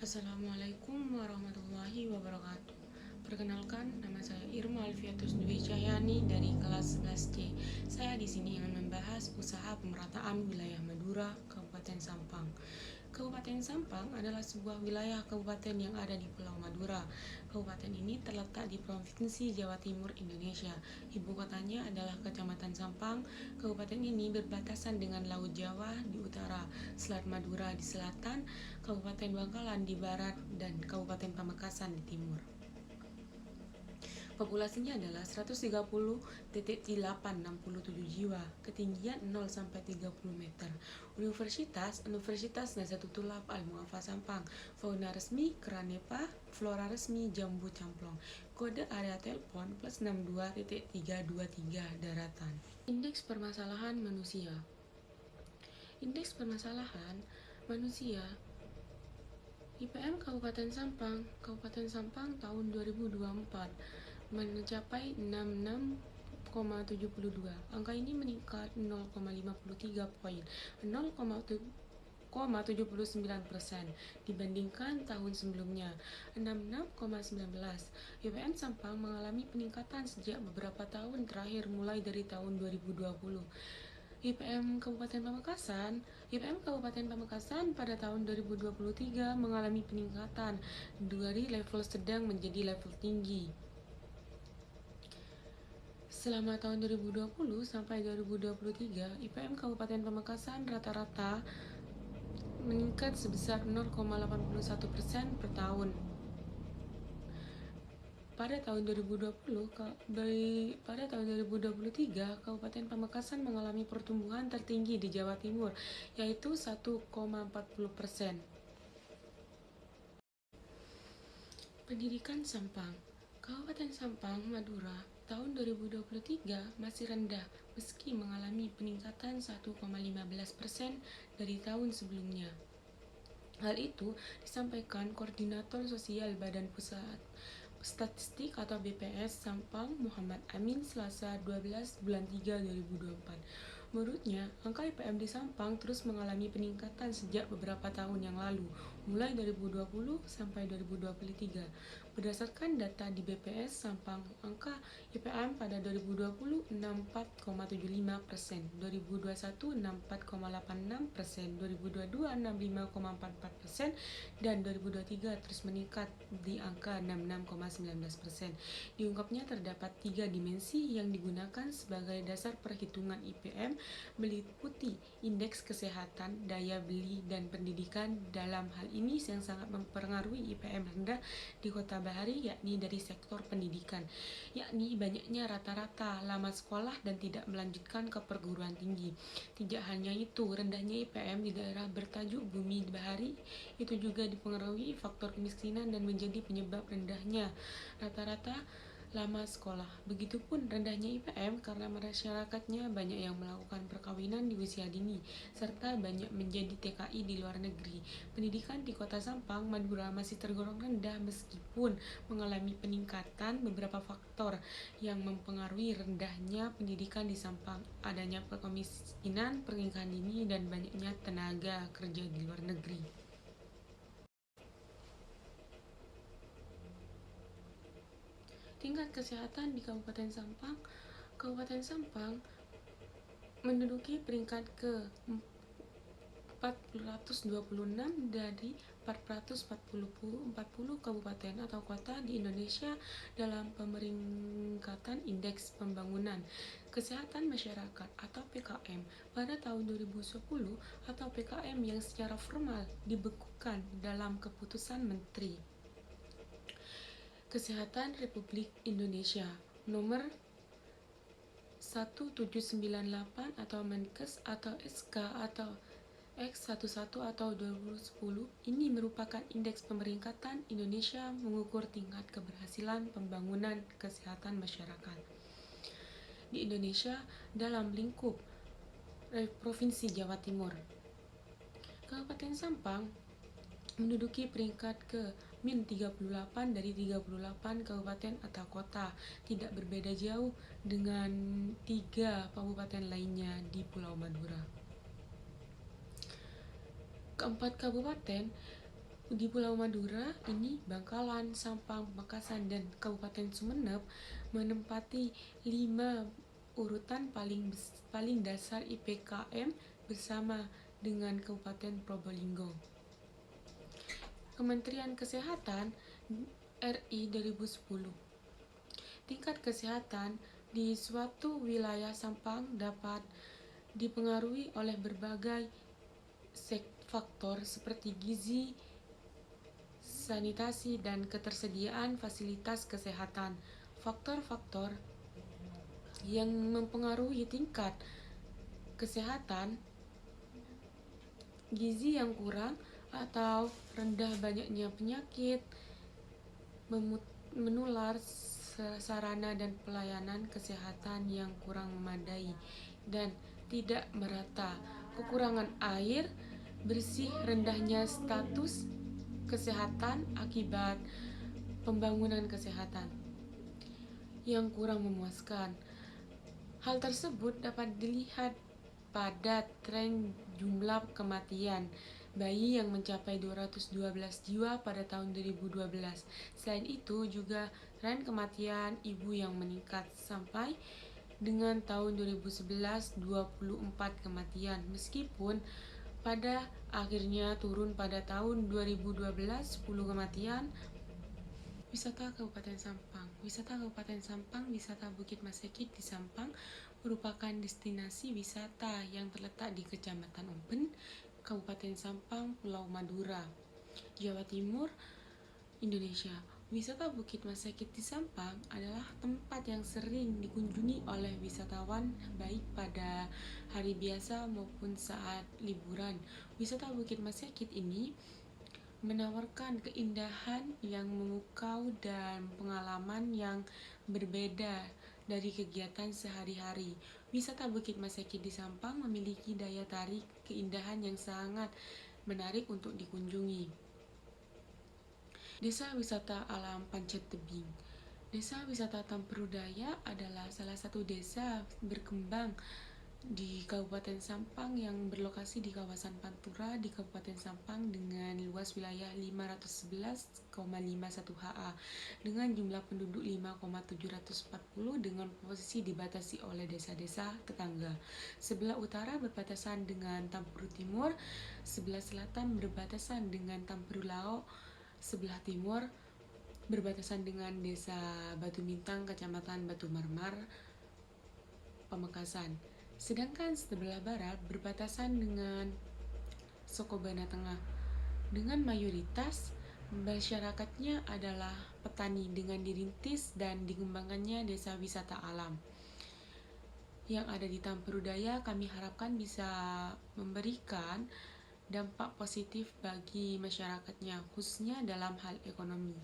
Assalamualaikum warahmatullahi wabarakatuh. Perkenalkan, nama saya Irma Alfiatus Dwi Cahyani dari kelas 11C. Saya di sini akan membahas usaha pemerataan wilayah Madura, Kabupaten Sampang. Kabupaten Sampang adalah sebuah wilayah kabupaten yang ada di Pulau Madura. Kabupaten ini terletak di Provinsi Jawa Timur, Indonesia. Ibu kotanya adalah Kecamatan Sampang. Kabupaten ini berbatasan dengan Laut Jawa di utara, Selat Madura di selatan, Kabupaten Bangkalan di barat, dan Kabupaten Pamekasan di timur. Populasinya adalah 130,867 jiwa, ketinggian 0-30 meter. Universitas Nazatul Al-Mu'affa Sampang. Fauna resmi Keranepa, flora resmi Jambu Camplong. Kode area telepon +62.323 daratan. Indeks permasalahan manusia. Indeks permasalahan manusia IPM Kabupaten Sampang tahun 2024 mencapai 66,72. Angka ini meningkat 0,53 poin, 0,79% dibandingkan tahun sebelumnya, 66,19. IPM Sampang mengalami peningkatan sejak beberapa tahun terakhir mulai dari tahun 2020. IPM Kabupaten Pamekasan pada tahun 2023 mengalami peningkatan dari level sedang menjadi level tinggi. Selama tahun 2020 sampai 2023, IPM Kabupaten Pamekasan rata-rata meningkat sebesar 0,81% per tahun. Pada tahun 2023, Kabupaten Pamekasan mengalami pertumbuhan tertinggi di Jawa Timur, yaitu 1,40%. Pendidikan Sampang. Kabupaten Sampang, Madura, tahun 2023 masih rendah meski mengalami peningkatan 1,15% dari tahun sebelumnya. Hal itu disampaikan Koordinator Sosial Badan Pusat Statistik atau BPS Sampang Muhammad Amin Selasa 12 bulan 3 2024. Menurutnya, angka IPM di Sampang terus mengalami peningkatan sejak beberapa tahun yang lalu, mulai 2020 sampai 2023. Berdasarkan data di BPS Sampang, angka IPM pada 2020 64,75%, 2021 64,86%, 2022 65,44%, dan 2023 terus meningkat di angka 66,19%. Diungkapnya terdapat 3 dimensi yang digunakan sebagai dasar perhitungan IPM, meliputi indeks kesehatan, daya beli, dan pendidikan. Dalam hal ini yang sangat mempengaruhi IPM rendah di Kota Bahari yakni dari sektor pendidikan, yakni banyaknya rata-rata lama sekolah dan tidak melanjutkan ke perguruan tinggi. Tidak hanya itu, rendahnya IPM di daerah bertajuk Bumi Bahari itu juga dipengaruhi faktor kemiskinan dan menjadi penyebab rendahnya rata-rata lama sekolah. Begitupun rendahnya IPM karena masyarakatnya banyak yang melakukan perkawinan di usia dini, serta banyak menjadi TKI di luar negeri. Pendidikan di Kota Sampang, Madura masih tergolong rendah meskipun mengalami peningkatan. Beberapa faktor yang mempengaruhi rendahnya pendidikan di Sampang, adanya kemiskinan, pernikahan dini, dan banyaknya tenaga kerja di luar negeri. Tingkat kesehatan di Kabupaten Sampang menduduki peringkat ke 426 dari 440 kabupaten atau kota di Indonesia dalam pemeringkatan Indeks Pembangunan Kesehatan Masyarakat atau PKM pada tahun 2010 atau PKM yang secara formal dibekukan dalam keputusan Menteri Kesehatan Republik Indonesia nomor 1798 atau Menkes atau SK atau X11 atau 2010. Ini merupakan indeks pemeringkatan Indonesia mengukur tingkat keberhasilan pembangunan kesehatan masyarakat di Indonesia dalam lingkup Provinsi Jawa Timur. Kabupaten Sampang menduduki peringkat ke -38 dari 38 kabupaten atau kota, tidak berbeda jauh dengan 3 kabupaten lainnya di Pulau Madura. Keempat kabupaten Di Pulau Madura ini Bangkalan, Sampang, Pamekasan, dan Kabupaten Sumeneb menempati 5 urutan paling dasar IPKM bersama dengan Kabupaten Probolinggo. Kementerian Kesehatan RI 2010. Tingkat kesehatan di suatu wilayah Sampang dapat dipengaruhi oleh berbagai faktor seperti gizi, sanitasi, dan ketersediaan fasilitas kesehatan. Faktor-faktor yang mempengaruhi tingkat kesehatan: gizi yang kurang atau rendah, banyaknya penyakit menular, sarana dan pelayanan kesehatan yang kurang memadai dan tidak merata, kekurangan air bersih, rendahnya status kesehatan akibat pembangunan kesehatan yang kurang memuaskan. Hal tersebut dapat dilihat pada tren jumlah kematian bayi yang mencapai 212 jiwa pada tahun 2012. Selain itu juga tren kematian ibu yang meningkat sampai dengan tahun 2011 24 kematian, meskipun pada akhirnya turun pada tahun 2012 10 kematian. Wisata Kabupaten Sampang. Wisata Kabupaten Sampang, wisata Bukit Masekit di Sampang merupakan destinasi wisata yang terletak di Kecamatan Ompen, Kabupaten Sampang, Pulau Madura, Jawa Timur, Indonesia. Wisata Bukit Masekit di Sampang adalah tempat yang sering dikunjungi oleh wisatawan baik pada hari biasa maupun saat liburan. Wisata Bukit Masekit ini menawarkan keindahan yang memukau dan pengalaman yang berbeda dari kegiatan sehari-hari. Wisata Bukit Masekit di Sampang memiliki daya tarik keindahan yang sangat menarik untuk dikunjungi. Desa Wisata Alam Pancet Tebing. Desa Wisata Tamperudaya adalah salah satu desa berkembang di Kabupaten Sampang yang berlokasi di kawasan Pantura di Kabupaten Sampang dengan luas wilayah 511,51 ha dengan jumlah penduduk 5,740 dengan posisi dibatasi oleh desa-desa tetangga. Sebelah utara berbatasan dengan Tampuru Timur, sebelah selatan berbatasan dengan Tampuru Lao, sebelah timur berbatasan dengan Desa Batu Bintang, Kecamatan Batu Marmar, Pamekasan. Sedangkan sebelah barat berbatasan dengan Sokobana Tengah. Dengan mayoritas masyarakatnya adalah petani dengan dirintis dan dikembangkannya desa wisata alam yang ada di Tamperudaya. Kami harapkan bisa memberikan dampak positif bagi masyarakatnya, khususnya dalam hal ekonomi.